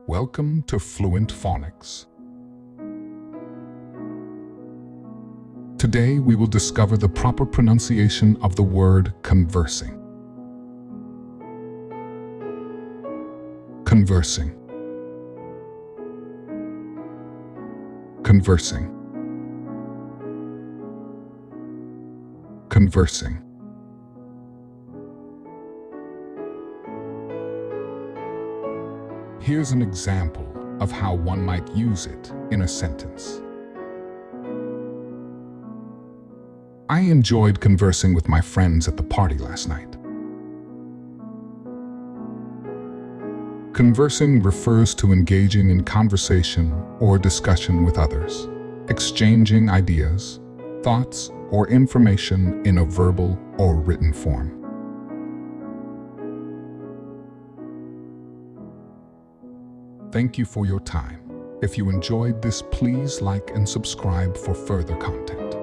Welcome to Fluent Phonics. Today we will discover the proper pronunciation of the word conversing. Conversing. Conversing. Conversing. Here's an example of how one might use it in a sentence. I enjoyed conversing with my friends at the party last night. Conversing refers to engaging in conversation or discussion with others, exchanging ideas, thoughts, or information in a verbal or written form. Thank you for your time. If you enjoyed this, please like and subscribe for further content.